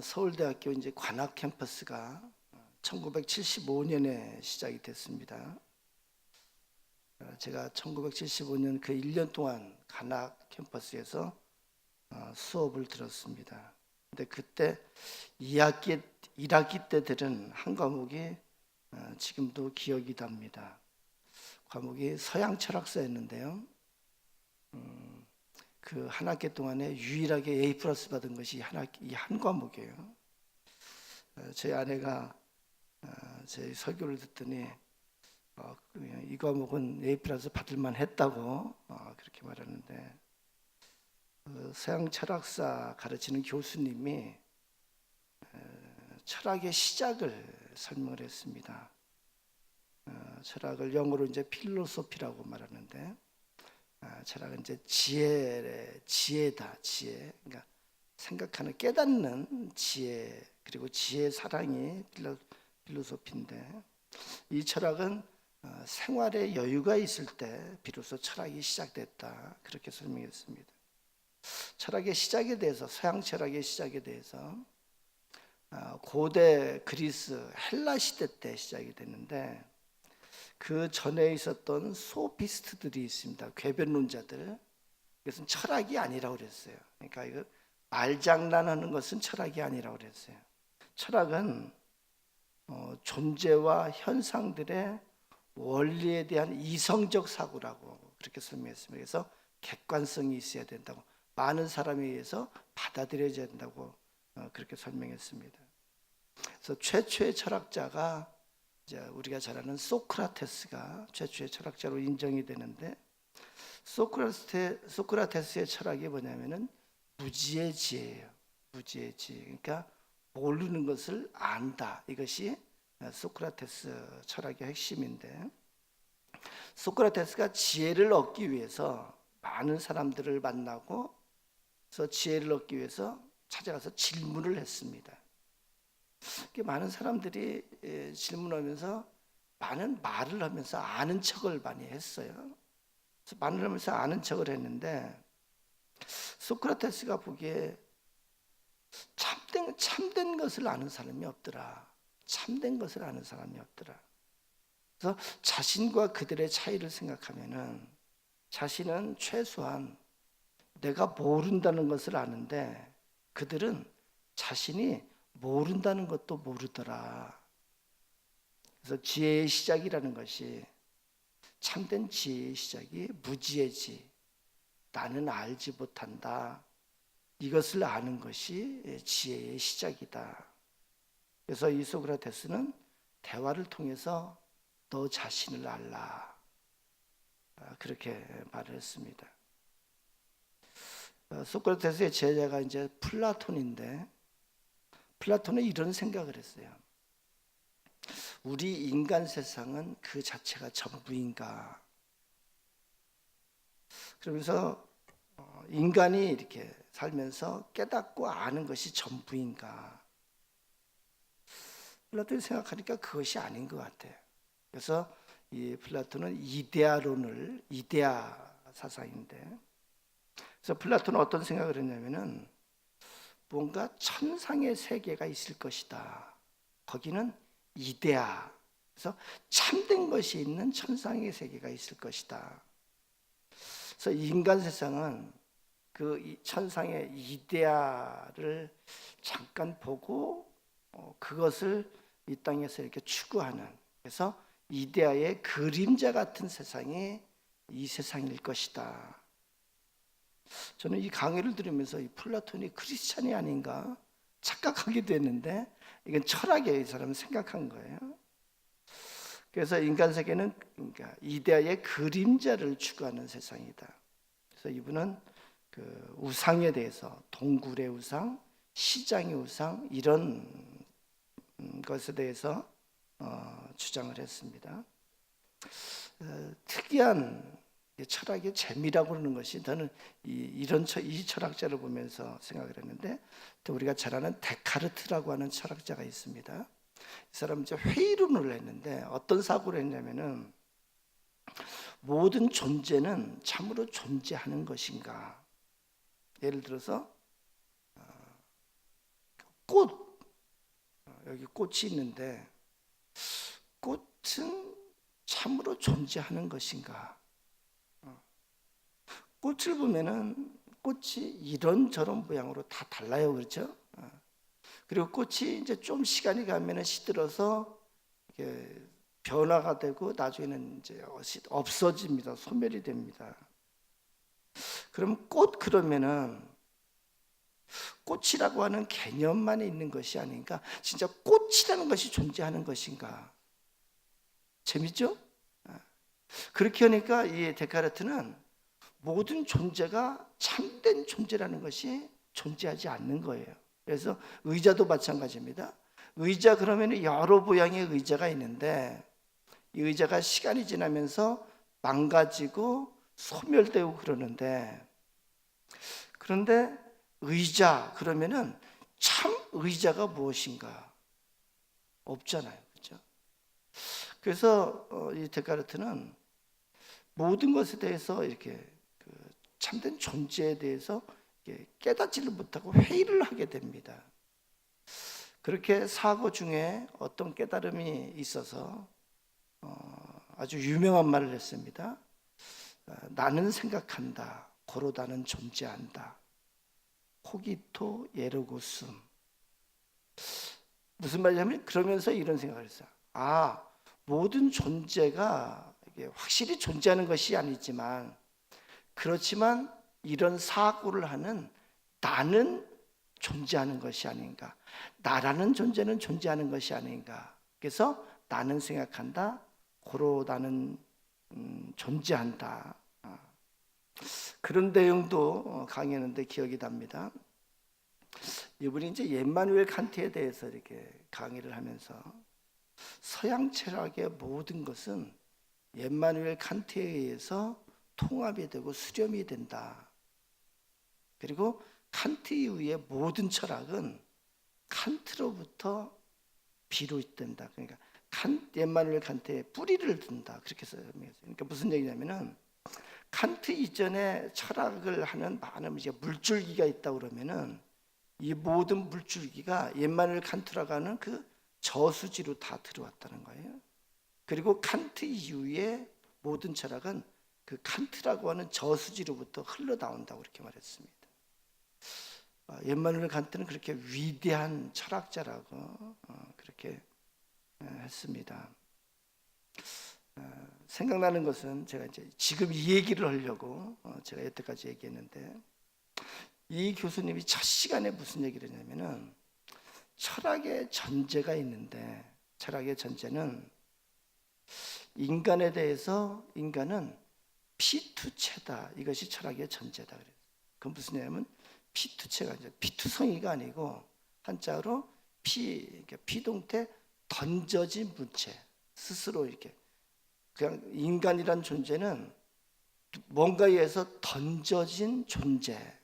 서울대학교 이제 관악 캠퍼스가 1975년에 시작이 됐습니다. 제가 1975년 그 1년 동안 관악 캠퍼스에서 수업을 들었습니다. 근데 그때 2학기, 1학기 때 들은 한 과목이 지금도 기억이 납니다. 과목이 서양 철학사였는데요. 그 한 학기 동안에 유일하게 A+ 받은 것이 이 한 과목이에요. 저희 아내가 제 설교를 듣더니 이 과목은 A+ 받을 만했다고 그렇게 말하는데, 서양 철학사 가르치는 교수님이 철학의 시작을 설명을 했습니다. 철학을 영어로 이제 필로소피라고 말하는데, 철학은 이제 지혜다, 지혜. 그러니까 생각하는, 깨닫는 지혜, 그리고 지혜 사랑이 필로소피인데, 이 철학은 생활에 여유가 있을 때 비로소 철학이 시작됐다, 그렇게 설명했습니다. 철학의 시작에 대해서, 서양 철학의 시작에 대해서 고대 그리스 헬라 시대 때 시작이 됐는데, 그 전에 있었던 소피스트들이 있습니다. 궤변론자들. 이것은 철학이 아니라고 그랬어요. 그러니까 이거 말장난하는 것은 철학이 아니라고 그랬어요. 철학은 존재와 현상들의 원리에 대한 이성적 사고라고 그렇게 설명했습니다. 그래서 객관성이 있어야 된다고, 많은 사람에 의해서 받아들여져야 된다고 그렇게 설명했습니다. 그래서 최초의 철학자가 이제 우리가 잘 아는 소크라테스가 최초의 철학자로 인정이 되는데, 소크라테스의 철학이 뭐냐면은 무지의 지혜예요. 무지의 지혜. 그러니까 모르는 것을 안다. 이것이 소크라테스 철학의 핵심인데, 소크라테스가 지혜를 얻기 위해서 많은 사람들을 만나고, 그래서 지혜를 얻기 위해서 찾아가서 질문을 했습니다. 많은 사람들이 질문하면서 많은 말을 하면서 아는 척을 많이 했어요. 그래서 말을 하면서 아는 척을 했는데, 소크라테스가 보기에 참된 것을 아는 사람이 없더라. 참된 것을 아는 사람이 없더라. 그래서 자신과 그들의 차이를 생각하면은, 자신은 최소한 내가 모른다는 것을 아는데, 그들은 자신이 모른다는 것도 모르더라. 그래서 지혜의 시작이라는 것이, 참된 지혜의 시작이 무지의 지, 나는 알지 못한다, 이것을 아는 것이 지혜의 시작이다. 그래서 이 소크라테스는 대화를 통해서 너 자신을 알라, 그렇게 말을 했습니다. 소크라테스의 제자가 이제 플라톤인데, 플라톤은 이런 생각을 했어요. 우리 인간 세상은 그 자체가 전부인가? 그러면서 인간이 이렇게 살면서 깨닫고 아는 것이 전부인가? 플라톤이 생각하니까 그것이 아닌 것 같아요. 그래서 이 플라톤은 이데아 사상인데, 그래서 플라톤은 어떤 생각을 했냐면은, 뭔가 천상의 세계가 있을 것이다. 거기는 이데아, 그래서 참된 것이 있는 천상의 세계가 있을 것이다. 그래서 인간 세상은 그 천상의 이데아를 잠깐 보고 그것을 이 땅에서 이렇게 추구하는, 그래서 이데아의 그림자 같은 세상이 이 세상일 것이다. 저는 이 강의를 들으면서 이 플라톤이 크리스찬이 아닌가 착각하기도 했는데, 이건 철학에 이 사람은 생각한 거예요. 그래서 인간 세계는 그러니까 이데아의 그림자를 추구하는 세상이다. 그래서 이분은 그 우상에 대해서, 동굴의 우상, 시장의 우상, 이런 것에 대해서 주장을 했습니다. 특이한 철학의 재미라고 그러는 것이, 저는 이 철학자를 보면서 생각을 했는데, 또 우리가 잘 아는 데카르트라고 하는 철학자가 있습니다. 이 사람은 이제 회의론을 했는데, 어떤 사고를 했냐면은, 모든 존재는 참으로 존재하는 것인가? 예를 들어서 꽃, 여기 꽃이 있는데 꽃은 참으로 존재하는 것인가? 꽃을 보면은 꽃이 이런저런 모양으로 다 달라요, 그렇죠? 그리고 꽃이 이제 좀 시간이 가면은 시들어서 이게 변화가 되고 나중에는 이제 없어집니다. 소멸이 됩니다. 그럼 꽃 그러면은 꽃이라고 하는 개념만 있는 것이 아닌가? 진짜 꽃이라는 것이 존재하는 것인가? 재밌죠? 그렇게 하니까 이 데카르트는 모든 존재가 참된 존재라는 것이 존재하지 않는 거예요. 그래서 의자도 마찬가지입니다. 의자 그러면 여러 모양의 의자가 있는데 이 의자가 시간이 지나면서 망가지고 소멸되고 그러는데, 그런데 의자 그러면은 참 의자가 무엇인가? 없잖아요. 그렇죠? 그래서 이 데카르트는 모든 것에 대해서 이렇게 참된 존재에 대해서 깨닫지를 못하고 회의를 하게 됩니다. 그렇게 사고 중에 어떤 깨달음이 있어서 아주 유명한 말을 했습니다. 나는 생각한다. 고로 나는 존재한다. 코기토 예르고숨. 무슨 말이냐면 그러면서 이런 생각을 했어요. 모든 존재가 확실히 존재하는 것이 아니지만 그렇지만 이런 사고를 하는 나는 존재하는 것이 아닌가. 나라는 존재는 존재하는 것이 아닌가. 그래서 나는 생각한다. 고로 나는 존재한다. 그런 내용도 강의했는데 기억이 납니다. 이분이 이제 임마누엘 칸트에 대해서 이렇게 강의를 하면서 서양 철학의 모든 것은 임마누엘 칸트에 의해서 통합이 되고 수렴이 된다. 그리고 칸트 이후의 모든 철학은 칸트로부터 비롯된다. 그러니까 임마누엘 칸트의 뿌리를 둔다. 그렇게 설명했어요. 그러니까 무슨 얘기냐면은 칸트 이전에 철학을 하는 많은 이제 물줄기가 있다 그러면은 이 모든 물줄기가 임마누엘 칸트라고 하는 그 저수지로 다 들어왔다는 거예요. 그리고 칸트 이후의 모든 철학은 그 칸트라고 하는 저수지로부터 흘러나온다고 이렇게 말했습니다. 임마누엘 칸트는 그렇게 위대한 철학자라고 그렇게 했습니다. 생각나는 것은 제가 이제 지금 이 얘기를 하려고 제가 여태까지 얘기했는데, 이 교수님이 첫 시간에 무슨 얘기를 했냐면은 철학의 전제가 있는데, 철학의 전제는 인간에 대해서 인간은 피투체다. 이것이 철학의 전제다. 그래요. 그건 무슨 얘기냐면 피투체가 이제 피투성이가 아니고 한자로 피동태 던져진 문체, 스스로 이렇게 그냥 인간이란 존재는 뭔가에 의해서 던져진 존재.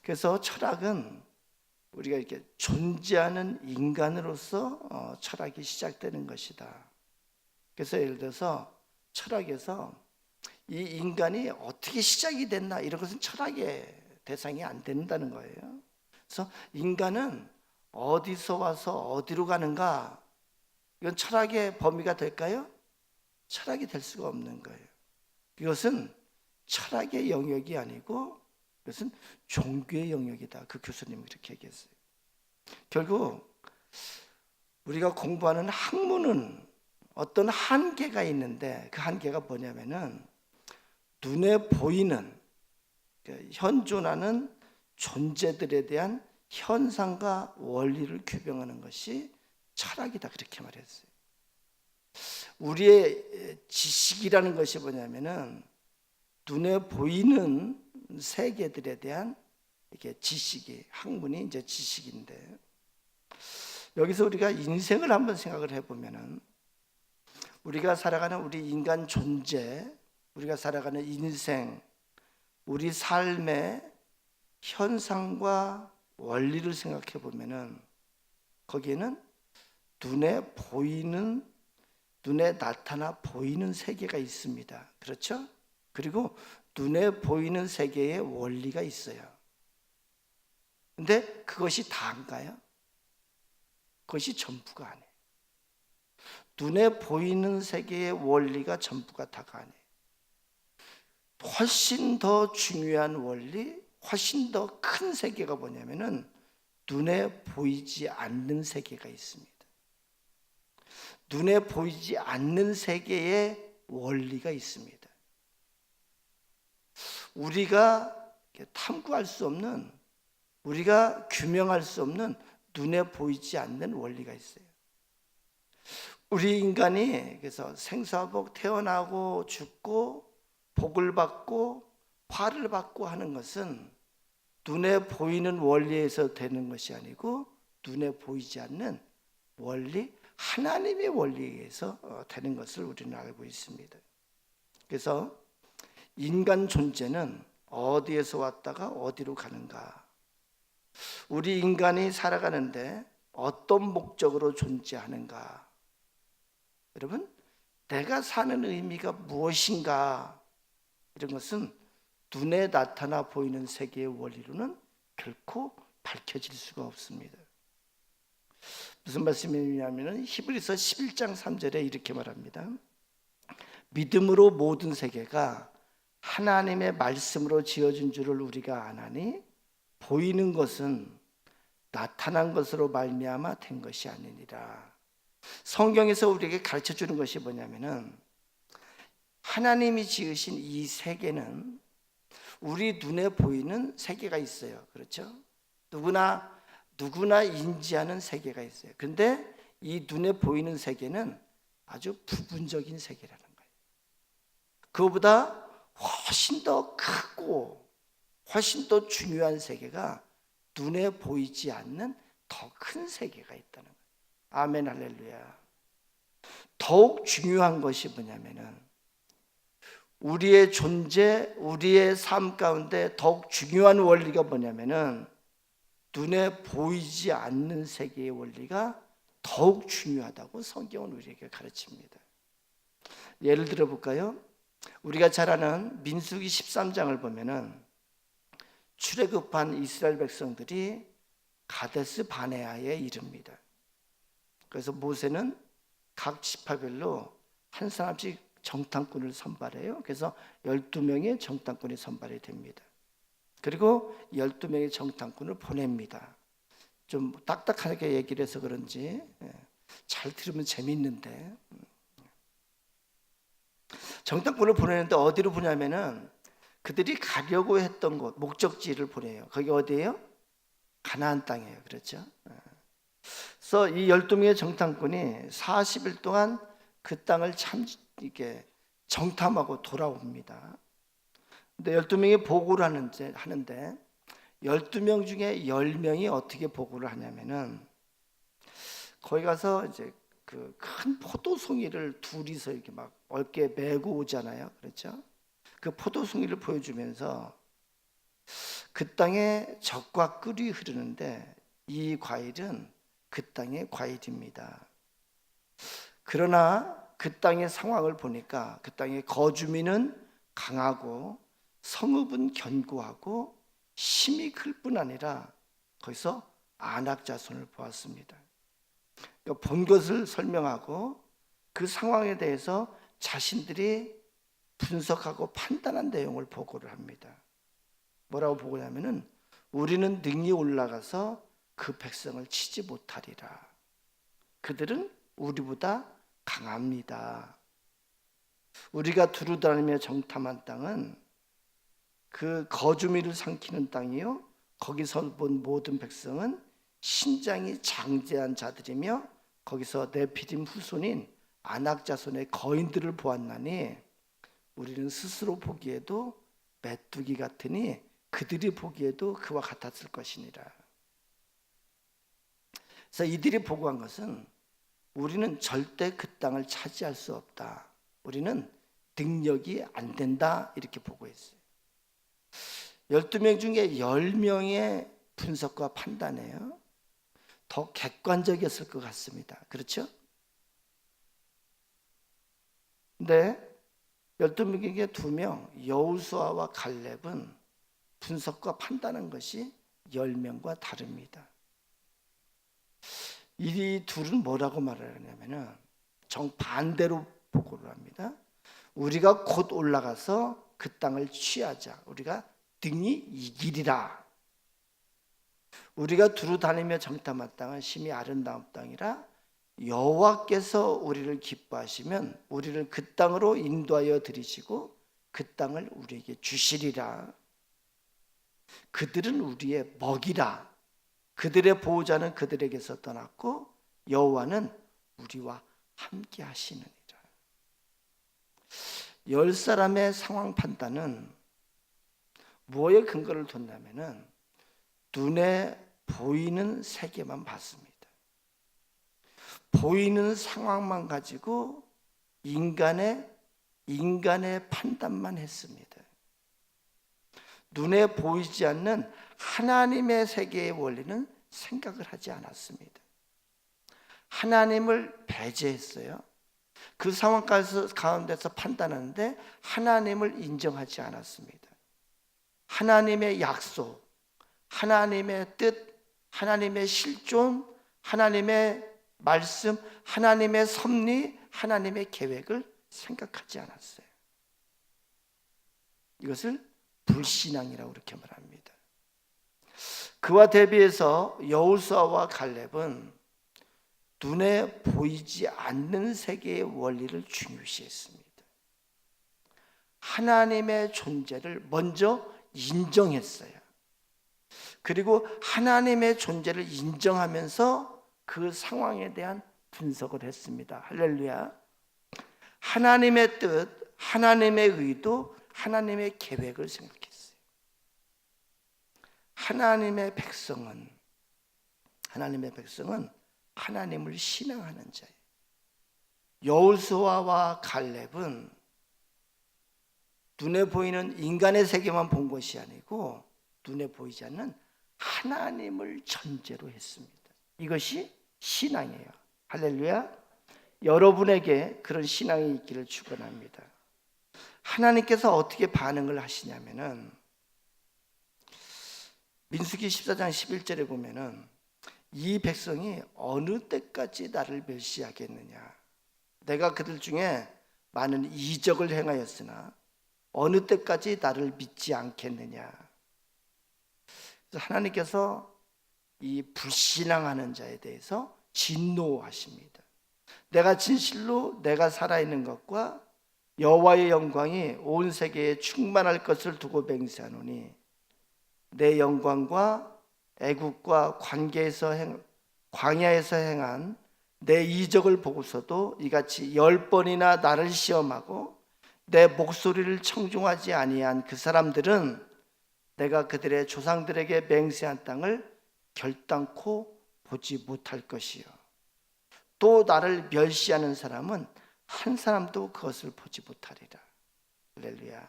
그래서 철학은 우리가 이렇게 존재하는 인간으로서 철학이 시작되는 것이다. 그래서 예를 들어서 철학에서 이 인간이 어떻게 시작이 됐나 이런 것은 철학의 대상이 안 된다는 거예요. 그래서 인간은 어디서 와서 어디로 가는가, 이건 철학의 범위가 될까요? 철학이 될 수가 없는 거예요. 이것은 철학의 영역이 아니고 이것은 종교의 영역이다. 그 교수님이 그렇게 얘기했어요. 결국 우리가 공부하는 학문은 어떤 한계가 있는데, 그 한계가 뭐냐면은 눈에 보이는 현존하는 존재들에 대한 현상과 원리를 규명하는 것이 철학이다. 그렇게 말했어요. 우리의 지식이라는 것이 뭐냐면은 눈에 보이는 세계들에 대한 이게 지식이, 학문이 이제 지식인데, 여기서 우리가 인생을 한번 생각을 해보면은 우리가 살아가는 우리 인간 존재, 우리가 살아가는 인생, 우리 삶의 현상과 원리를 생각해 보면은 거기에는 눈에 보이는, 눈에 나타나 보이는 세계가 있습니다. 그렇죠? 그리고 눈에 보이는 세계의 원리가 있어요. 근데 그것이 다인가요? 그것이 전부가 아니에요. 눈에 보이는 세계의 원리가 전부가 다가 아니에요. 훨씬 더 중요한 원리, 훨씬 더 큰 세계가 뭐냐면은 눈에 보이지 않는 세계가 있습니다. 눈에 보이지 않는 세계의 원리가 있습니다. 우리가 탐구할 수 없는, 우리가 규명할 수 없는 눈에 보이지 않는 원리가 있어요. 우리 인간이 그래서 생사복 태어나고 죽고 복을 받고 화를 받고 하는 것은 눈에 보이는 원리에서 되는 것이 아니고 눈에 보이지 않는 원리, 하나님의 원리에 의해서 되는 것을 우리는 알고 있습니다. 그래서 인간 존재는 어디에서 왔다가 어디로 가는가? 우리 인간이 살아가는데 어떤 목적으로 존재하는가? 여러분, 내가 사는 의미가 무엇인가? 이런 것은 눈에 나타나 보이는 세계의 원리로는 결코 밝혀질 수가 없습니다. 무슨 말씀이냐면 히브리서 11장 3절에 이렇게 말합니다. 믿음으로 모든 세계가 하나님의 말씀으로 지어진 줄을 우리가 아나니 보이는 것은 나타난 것으로 말미암아 된 것이 아니니라. 성경에서 우리에게 가르쳐 주는 것이 뭐냐면은 하나님이 지으신 이 세계는 우리 눈에 보이는 세계가 있어요. 그렇죠? 누구나 인지하는 세계가 있어요. 그런데 이 눈에 보이는 세계는 아주 부분적인 세계라는 거예요. 그거보다 훨씬 더 크고 훨씬 더 중요한 세계가 눈에 보이지 않는 더 큰 세계가 있다는 거예요. 아멘, 할렐루야. 더욱 중요한 것이 뭐냐면은 우리의 존재, 우리의 삶 가운데 더욱 중요한 원리가 뭐냐면은 눈에 보이지 않는 세계의 원리가 더욱 중요하다고 성경은 우리에게 가르칩니다. 예를 들어 볼까요? 우리가 잘 아는 민수기 13장을 보면은 출애굽한 이스라엘 백성들이 가데스 바네아에 이릅니다. 그래서 모세는 각 지파별로 한 사람씩 정탐꾼을 선발해요. 그래서 12명의 정탐꾼이 선발이 됩니다. 그리고 12명의 정탐꾼을 보냅니다. 좀 딱딱하게 얘기를 해서 그런지 잘 들으면 재미있는데, 정탐꾼을 보내는데 어디로 보냐면은 그들이 가려고 했던 곳, 목적지를 보내요. 거기 어디예요? 가나안 땅이에요. 그렇죠? 그래서 이 12명의 정탐꾼이 40일 동안 그 땅을 참 이렇게 정탐하고 돌아옵니다. 근데 12명이 보고를 하는데 12명 중에 10명이 어떻게 보고를 하냐면은 거기 가서 이제 그 큰 포도송이를 둘이서 이렇게 막 어깨에 메고 오잖아요. 그렇죠? 그 포도송이를 보여주면서 그 땅에 젖과 꿀이 흐르는데 이 과일은 그 땅의 과일입니다. 그러나 그 땅의 상황을 보니까 그 땅의 거주민은 강하고 성읍은 견고하고 힘이 클 뿐 아니라 거기서 안악 자손을 보았습니다. 그러니까 본 것을 설명하고 그 상황에 대해서 자신들이 분석하고 판단한 내용을 보고를 합니다. 뭐라고 보고하냐면은 우리는 능히 올라가서 그 백성을 치지 못하리라. 그들은 우리보다 강합니다. 우리가 두루다니며 정탐한 땅은 그 거주민을 삼키는 땅이요, 거기서 본 모든 백성은 신장이 장대한 자들이며 거기서 네피림 후손인 아낙 자손의 거인들을 보았나니 우리는 스스로 보기에도 메뚜기 같으니 그들이 보기에도 그와 같았을 것이니라. 그래서 이들이 보고한 것은 우리는 절대 그 땅을 차지할 수 없다. 우리는 능력이 안 된다. 이렇게 보고했어요. 12명 중에 10명의 분석과 판단이에요. 더 객관적이었을 것 같습니다. 그렇죠? 근데 12명 중에 2명, 여호수아와 갈렙은 분석과 판단한 것이 열매과 다릅니다. 이 둘은 뭐라고 말하냐면은 정반대로 보고를 합니다. 우리가 곧 올라가서 그 땅을 취하자. 우리가 등이 이기리라. 우리가 두루 다니며 정탐한 땅은 심히 아름다운 땅이라 여호와께서 우리를 기뻐하시면 우리를 그 땅으로 인도하여 들이시고 그 땅을 우리에게 주시리라. 그들은 우리의 먹이라. 그들의 보호자는 그들에게서 떠났고 여호와는 우리와 함께 하시느니라. 10사람의 상황 판단은 뭐에 근거를 뒀냐면은 눈에 보이는 세계만 봤습니다. 보이는 상황만 가지고 인간의 판단만 했습니다. 눈에 보이지 않는 하나님의 세계의 원리는 생각을 하지 않았습니다. 하나님을 배제했어요. 그 상황 가운데서 판단하는데 하나님을 인정하지 않았습니다. 하나님의 약속, 하나님의 뜻, 하나님의 실존, 하나님의 말씀, 하나님의 섭리, 하나님의 계획을 생각하지 않았어요. 이것을 불신앙이라고 그렇게 말합니다. 그와 대비해서 여호수아와 갈렙은 눈에 보이지 않는 세계의 원리를 중요시했습니다. 하나님의 존재를 먼저 인정했어요. 그리고 하나님의 존재를 인정하면서 그 상황에 대한 분석을 했습니다. 할렐루야. 하나님의 뜻, 하나님의 의도, 하나님의 계획을 생각했어요. 하나님의 백성은 하나님을 신앙하는 자예요. 여호수아와 갈렙은 눈에 보이는 인간의 세계만 본 것이 아니고 눈에 보이지 않는 하나님을 전제로 했습니다. 이것이 신앙이에요. 할렐루야. 여러분에게 그런 신앙이 있기를 축원합니다. 하나님께서 어떻게 반응을 하시냐면은 민수기 14장 11절에 보면은 이 백성이 어느 때까지 나를 멸시하겠느냐. 내가 그들 중에 많은 이적을 행하였으나 어느 때까지 나를 믿지 않겠느냐. 그래서 하나님께서 이 불신앙하는 자에 대해서 진노하십니다. 내가 진실로 내가 살아있는 것과 여호와의 영광이 온 세계에 충만할 것을 두고 맹세하노니 내 영광과 애국과 광야에서 행한 내 이적을 보고서도 이같이 10번이나 나를 시험하고 내 목소리를 청중하지 아니한 그 사람들은 내가 그들의 조상들에게 맹세한 땅을 결단코 보지 못할 것이요 또 나를 멸시하는 사람은 한 사람도 그것을 보지 못하리라. 할렐루야.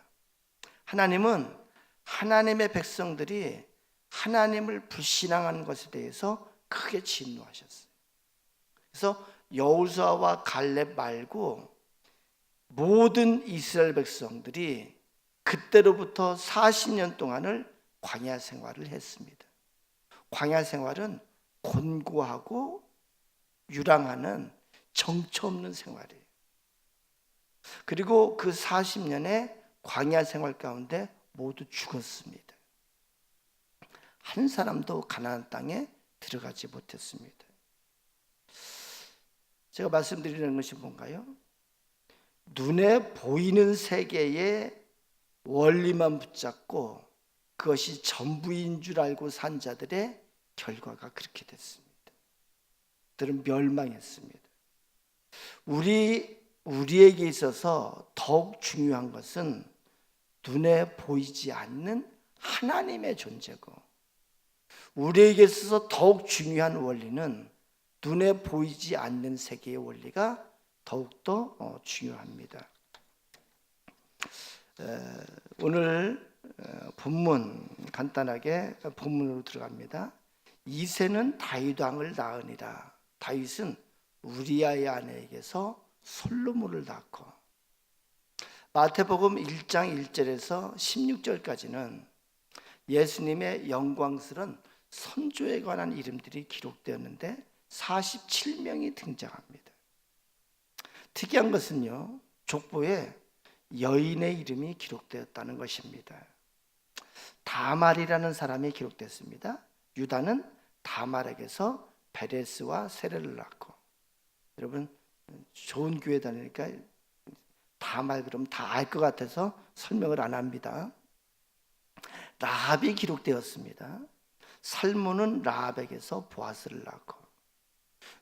하나님은 하나님의 백성들이 하나님을 불신앙하는 것에 대해서 크게 진노하셨어요. 그래서 여호수아와 갈렙 말고 모든 이스라엘 백성들이 그때로부터 40년 동안을 광야 생활을 했습니다. 광야 생활은 곤고하고 유랑하는 정처 없는 생활이에요. 그리고 그 40년의 광야 생활 가운데 모두 죽었습니다. 한 사람도 가나안 땅에 들어가지 못했습니다. 제가 말씀드리는 것이 뭔가요? 눈에 보이는 세계의 원리만 붙잡고 그것이 전부인 줄 알고 산 자들의 결과가 그렇게 됐습니다. 그들은 멸망했습니다. 우리에게 있어서 더욱 중요한 것은 눈에 보이지 않는 하나님의 존재고, 우리에게 있어서 더욱 중요한 원리는 눈에 보이지 않는 세계의 원리가 더욱더 중요합니다. 오늘 본문 간단하게 본문으로 들어갑니다. 이새는 다윗 왕을 낳으니라. 다윗은 우리아의 아내에게서 솔로몬을 낳고, 마태복음 1장 1절에서 16절까지는 예수님의 영광스러운 선조에 관한 이름들이 기록되었는데 47명이 등장합니다. 특이한 것은요, 족보에 여인의 이름이 기록되었다는 것입니다. 다말이라는 사람이 기록됐습니다. 유다는 다말에게서 베레스와 세레를 낳고, 여러분 좋은 교회 다니니까 다말 그럼 다 알 것 같아서 설명을 안 합니다. 라합이 기록되었습니다. 살몬은 라합에게서 보아스를 낳고,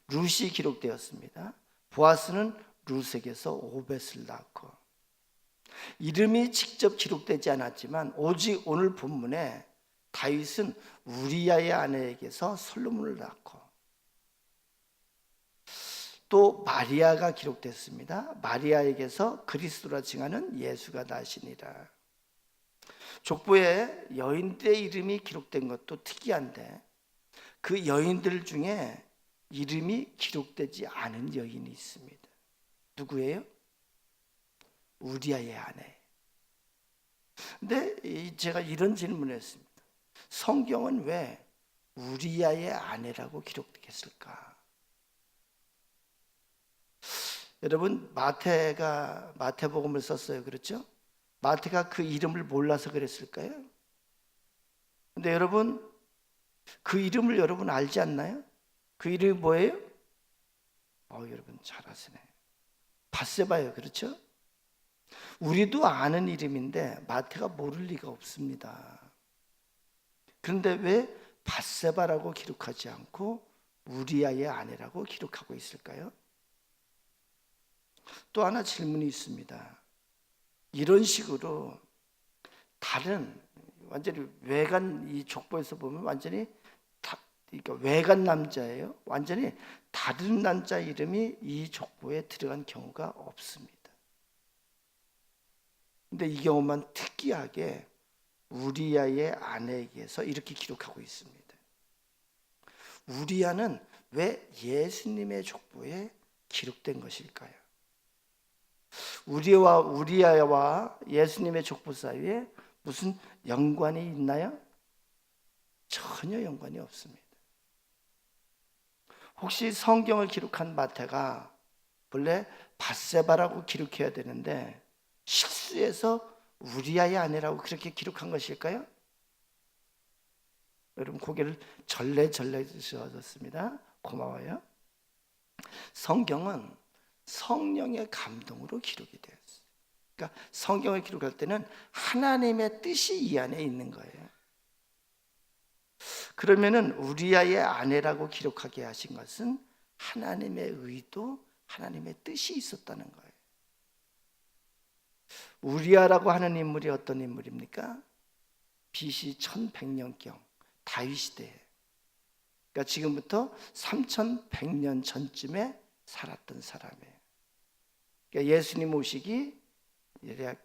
룻이 기록되었습니다. 보아스는 룻에게서 오벳을 낳고, 이름이 직접 기록되지 않았지만 오직 오늘 본문에 다윗은 우리야의 아내에게서 솔로몬을 낳고, 또 마리아가 기록됐습니다. 마리아에게서 그리스도라 칭하는 예수가 나시니라. 족보에 여인들의 이름이 기록된 것도 특이한데, 그 여인들 중에 이름이 기록되지 않은 여인이 있습니다. 누구예요? 우리아의 아내. 근데 제가 이런 질문을 했습니다. 성경은 왜 우리아의 아내라고 기록했을까? 여러분, 마태복음을 썼어요. 그렇죠? 마태가 그 이름을 몰라서 그랬을까요? 근데 여러분, 그 이름을 여러분 알지 않나요? 그 이름이 뭐예요? 여러분 잘 아시네. 밧세바예요. 그렇죠? 우리도 아는 이름인데 마태가 모를 리가 없습니다. 그런데 왜 밧세바라고 기록하지 않고 우리아의 아내라고 기록하고 있을까요? 또 하나 질문이 있습니다. 이런 식으로 다른 완전히 외간, 이 족보에서 보면 완전히 그러니까 외간 남자예요. 완전히 다른 남자 이름이 이 족보에 들어간 경우가 없습니다. 근데 이 경우만 특이하게 우리아의 아내에게서 이렇게 기록하고 있습니다. 우리아는 왜 예수님의 족보에 기록된 것일까요? 우리아와 예수님의 족보 사이에 무슨 연관이 있나요? 전혀 연관이 없습니다. 혹시 성경을 기록한 마태가 본래 밧세바라고 기록해야 되는데 실수해서 우리아의 아내라고 그렇게 기록한 것일까요? 여러분 고개를 절레절레 주셨습니다. 고마워요. 성경은 성령의 감동으로 기록이 되었어요. 그러니까 성경을 기록할 때는 하나님의 뜻이 이 안에 있는 거예요. 그러면은 우리아의 아내라고 기록하게 하신 것은 하나님의 의도, 하나님의 뜻이 있었다는 거예요. 우리아라고 하는 인물이 어떤 인물입니까? BC 1100년경 다윗 시대에, 그러니까 지금부터 3100년 전쯤에 살았던 사람이에요. 그러니까 예수님 오시기 약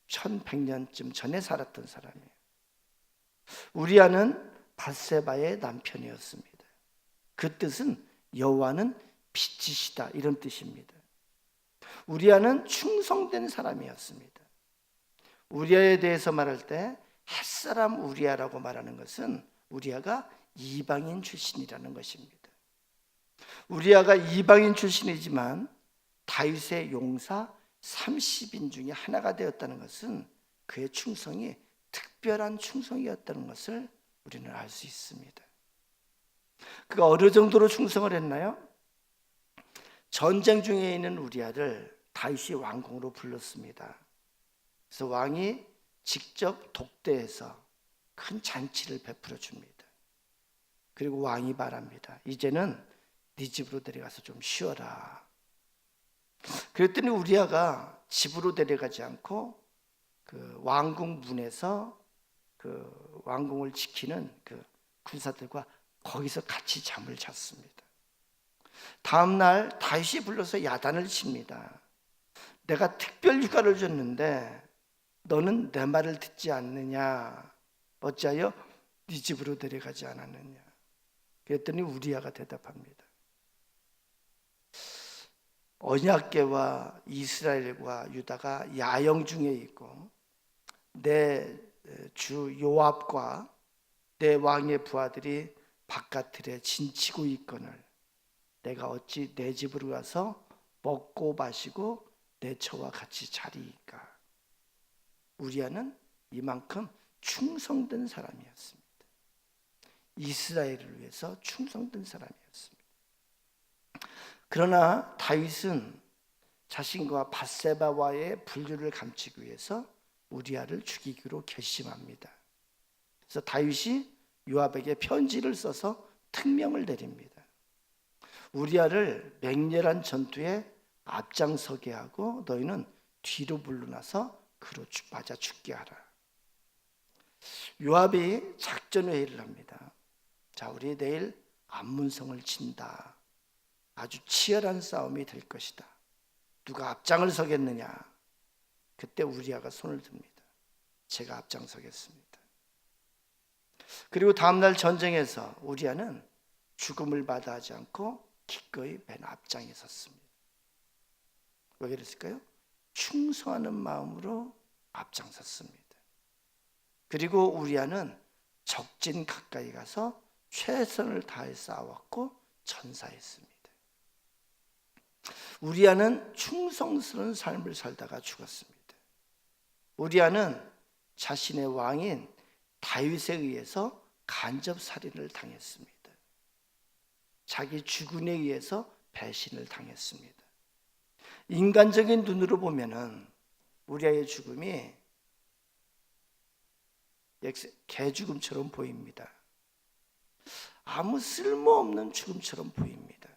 1100년쯤 전에 살았던 사람이에요. 우리아는 밧세바의 남편이었습니다. 그 뜻은 여호와는 빛이시다, 이런 뜻입니다. 우리아는 충성된 사람이었습니다. 우리아에 대해서 말할 때 햇사람 우리아라고 말하는 것은 우리아가 이방인 출신이라는 것입니다. 우리아가 이방인 출신이지만 다윗의 용사 30인 중에 하나가 되었다는 것은 그의 충성이 특별한 충성이었다는 것을 우리는 알 수 있습니다. 그가 어느 정도로 충성을 했나요? 전쟁 중에 있는 우리아를 다윗이 왕궁으로 불렀습니다. 그래서 왕이 직접 독대해서 큰 잔치를 베풀어 줍니다. 그리고 왕이 말합니다. 이제는 네 집으로 데려가서 좀 쉬어라. 그랬더니 우리아가 집으로 데려가지 않고 그 왕궁 문에서 그 왕궁을 지키는 그 군사들과 거기서 같이 잠을 잤습니다. 다음 날 다윗이 불러서 야단을 칩니다. 내가 특별 휴가를 줬는데 너는 내 말을 듣지 않느냐? 어찌하여 네 집으로 데려가지 않았느냐? 그랬더니 우리아가 대답합니다. 언약궤와 이스라엘과 유다가 야영 중에 있고 내 주 요압과 내 왕의 부하들이 바깥들에 진치고 있거늘 내가 어찌 내 집으로 가서 먹고 마시고 내 처와 같이 자리이까. 우리아는 이만큼 충성된 사람이었습니다. 이스라엘을 위해서 충성된 사람이었습니다. 그러나 다윗은 자신과 밧세바와의 분류를 감추기 위해서 우리아를 죽이기로 결심합니다. 그래서 다윗이 요압에게 편지를 써서 특명을 내립니다. 우리아를 맹렬한 전투에 앞장서게 하고 너희는 뒤로 물러나서 그로 맞아 죽게 하라. 요압이 작전 회의를 합니다. 자, 우리 내일 암문성을 친다. 아주 치열한 싸움이 될 것이다. 누가 앞장을 서겠느냐? 그때 우리아가 손을 듭니다. 제가 앞장서겠습니다. 그리고 다음날 전쟁에서 우리아는 죽음을 마다하지 않고 기꺼이 맨 앞장에 섰습니다. 왜 그랬을까요? 충성하는 마음으로 앞장섰습니다. 그리고 우리아는 적진 가까이 가서 최선을 다해 싸웠고 전사했습니다. 우리아는 충성스러운 삶을 살다가 죽었습니다. 우리아는 자신의 왕인 다윗에 의해서 간접 살인을 당했습니다. 자기 주군에 의해서 배신을 당했습니다. 인간적인 눈으로 보면은 우리아의 죽음이 개 죽음처럼 보입니다. 아무 쓸모없는 죽음처럼 보입니다.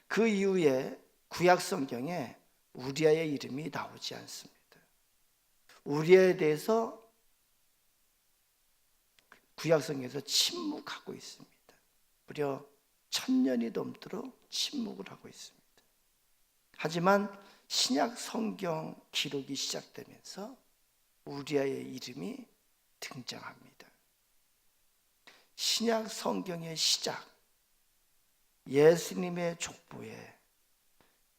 그 이후에 구약 성경에 우리아의 이름이 나오지 않습니다. 우리아에 대해서 구약 성경에서 침묵하고 있습니다. 무려 1000년이 넘도록 침묵을 하고 있습니다. 하지만 신약 성경 기록이 시작되면서 우리아의 이름이 등장합니다. 신약 성경의 시작, 예수님의 족보에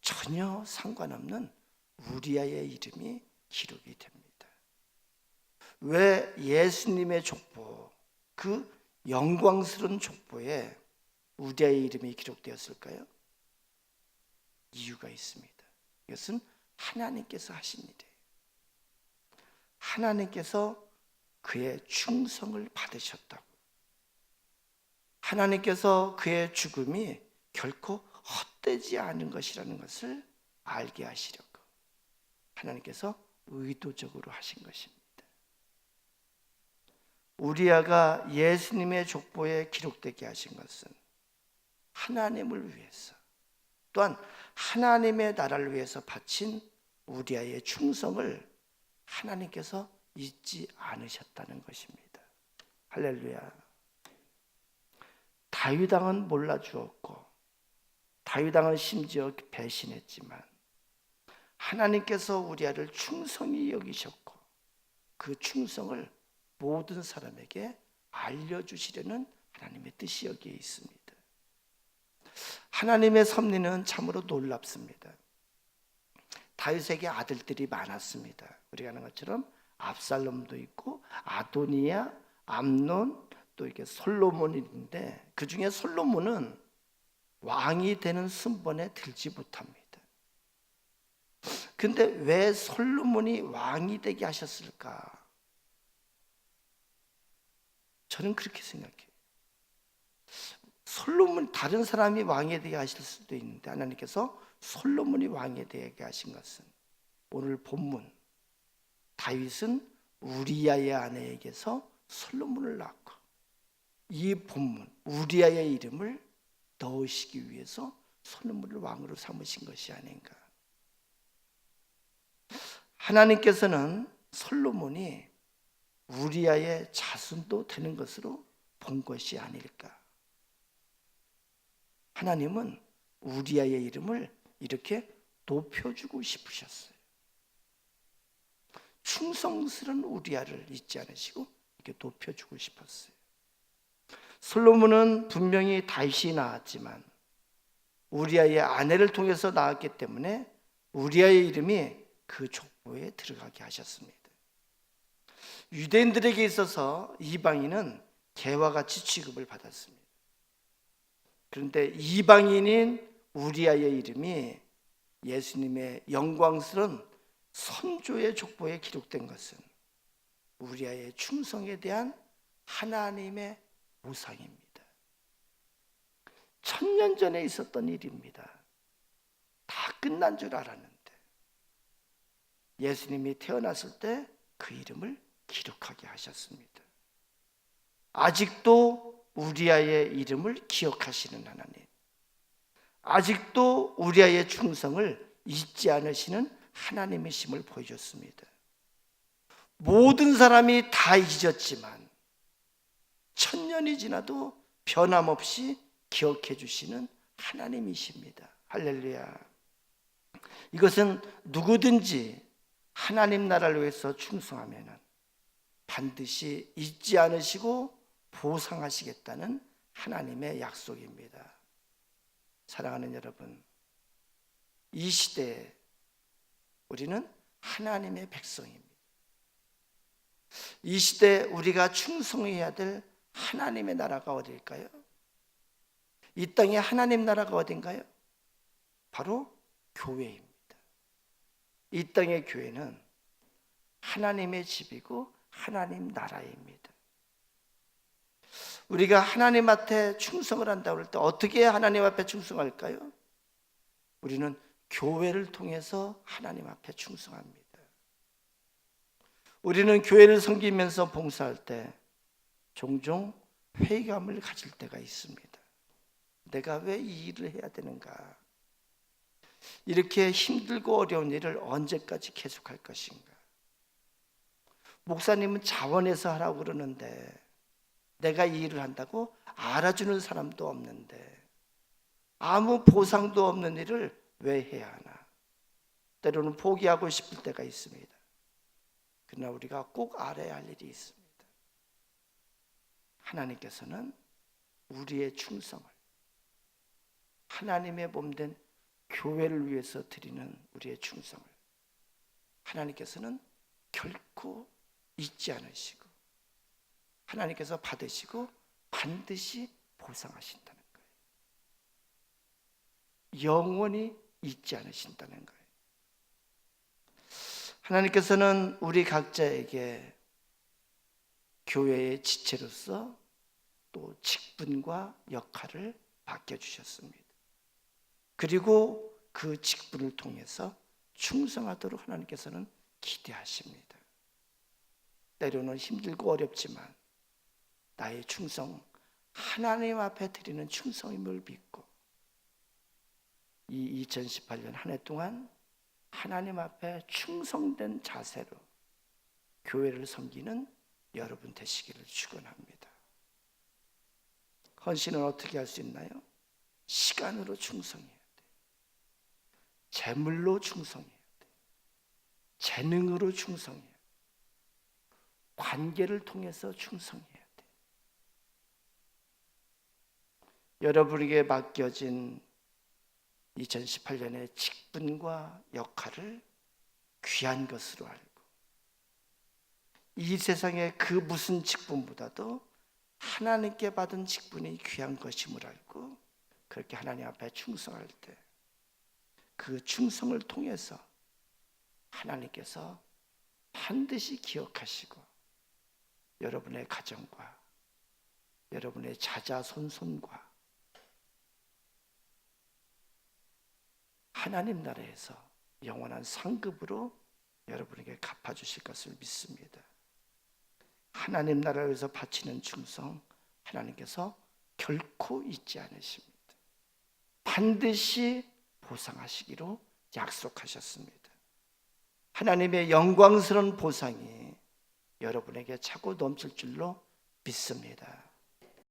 전혀 상관없는 우리아의 이름이 기록이 됩니다. 왜 예수님의 족보, 그 영광스러운 족보에 우리아의 이름이 기록되었을까요? 이유가 있습니다. 이것은 하나님께서 하신 일이에요. 하나님께서 그의 충성을 받으셨다고. 하나님께서 그의 죽음이 결코 헛되지 않은 것이라는 것을 알게 하시려고 하나님께서 의도적으로 하신 것입니다. 우리아가 예수님의 족보에 기록되게 하신 것은 하나님을 위해서, 또한 하나님의 나라를 위해서 바친 우리아의 충성을 하나님께서 잊지 않으셨다는 것입니다. 할렐루야. 다윗 왕은 몰라주었고 다윗 왕은 심지어 배신했지만 하나님께서 우리아를 충성히 여기셨고 그 충성을 모든 사람에게 알려주시려는 하나님의 뜻이 여기에 있습니다. 하나님의 섭리는 참으로 놀랍습니다. 다윗에게 아들들이 많았습니다. 우리가 아는 것처럼 압살롬도 있고 아도니아, 암논, 또 이렇게 솔로몬이 있는데 그 중에 솔로몬은 왕이 되는 순번에 들지 못합니다. 근데 왜 솔로몬이 왕이 되게 하셨을까? 저는 그렇게 생각해요. 솔로몬, 다른 사람이 왕이 되게 하실 수도 있는데 하나님께서 솔로몬이 왕이 되게 하신 것은 오늘 본문 다윗은 우리아의 아내에게서 솔로몬을 낳고 이 본문 우리아의 이름을 넣으시기 위해서 솔로몬을 왕으로 삼으신 것이 아닌가. 하나님께서는 솔로몬이 우리아의 자손도 되는 것으로 본 것이 아닐까. 하나님은 우리아의 이름을 이렇게 높여주고 싶으셨어요. 충성스러운 우리아를 잊지 않으시고 이렇게 높여주고 싶었어요. 솔로몬은 분명히 다윗이 낳았지만 우리아의 아내를 통해서 낳았기 때문에 우리아의 이름이 그 족보에 들어가게 하셨습니다. 유대인들에게 있어서 이방인은 개와 같이 취급을 받았습니다. 그런데 이방인인 우리아의 이름이 예수님의 영광스러운 선조의 족보에 기록된 것은 우리아의 충성에 대한 하나님의 보상입니다. 1000년 전에 있었던 일입니다. 다 끝난 줄 알았는데 예수님이 태어났을 때 그 이름을 기록하게 하셨습니다. 아직도 우리아의 이름을 기억하시는 하나님, 아직도 우리아의 충성을 잊지 않으시는 하나님이심을 보여줬습니다. 모든 사람이 다 잊었지만 1000년이 지나도 변함없이 기억해 주시는 하나님이십니다. 할렐루야. 이것은 누구든지 하나님 나라를 위해서 충성하면 반드시 잊지 않으시고 보상하시겠다는 하나님의 약속입니다. 사랑하는 여러분, 이 시대에 우리는 하나님의 백성입니다. 이 시대에 우리가 충성해야 될 하나님의 나라가 어디일까요? 이 땅에 하나님 나라가 어딘가요? 바로 교회입니다. 이 땅의 교회는 하나님의 집이고 하나님 나라입니다. 우리가 하나님 앞에 충성을 한다고 할 때 어떻게 하나님 앞에 충성할까요? 우리는 교회를 통해서 하나님 앞에 충성합니다. 우리는 교회를 섬기면서 봉사할 때 종종 회의감을 가질 때가 있습니다. 내가 왜 이 일을 해야 되는가? 이렇게 힘들고 어려운 일을 언제까지 계속할 것인가? 목사님은 자원해서 하라고 그러는데 내가 이 일을 한다고 알아주는 사람도 없는데 아무 보상도 없는 일을 왜 해야 하나? 때로는 포기하고 싶을 때가 있습니다. 그러나 우리가 꼭 알아야 할 일이 있습니다. 하나님께서는 우리의 충성을 하나님의 몸된 교회를 위해서 드리는 우리의 충성을 하나님께서는 결코 잊지 않으시고 하나님께서 받으시고 반드시 보상하신다는 거예요. 영원히 잊지 않으신다는 거예요. 하나님께서는 우리 각자에게 교회의 지체로서 또 직분과 역할을 맡겨주셨습니다. 그리고 그 직분을 통해서 충성하도록 하나님께서는 기대하십니다. 때로는 힘들고 어렵지만 나의 충성, 하나님 앞에 드리는 충성임을 믿고 이 2018년 한 해 동안 하나님 앞에 충성된 자세로 교회를 섬기는 여러분 되시기를 축원합니다. 헌신은 어떻게 할 수 있나요? 시간으로 충성해야 돼. 재물로 충성해야 돼. 재능으로 충성해야 돼. 관계를 통해서 충성해야 돼. 여러분에게 맡겨진 2018년의 직분과 역할을 귀한 것으로 알고 이 세상의 그 무슨 직분보다도 하나님께 받은 직분이 귀한 것임을 알고 그렇게 하나님 앞에 충성할 때 그 충성을 통해서 하나님께서 반드시 기억하시고 여러분의 가정과 여러분의 자자손손과 하나님 나라에서 영원한 상급으로 여러분에게 갚아주실 것을 믿습니다. 하나님 나라를 위해서 바치는 충성 하나님께서 결코 잊지 않으십니다. 반드시 보상하시기로 약속하셨습니다. 하나님의 영광스러운 보상이 여러분에게 차고 넘칠 줄로 믿습니다.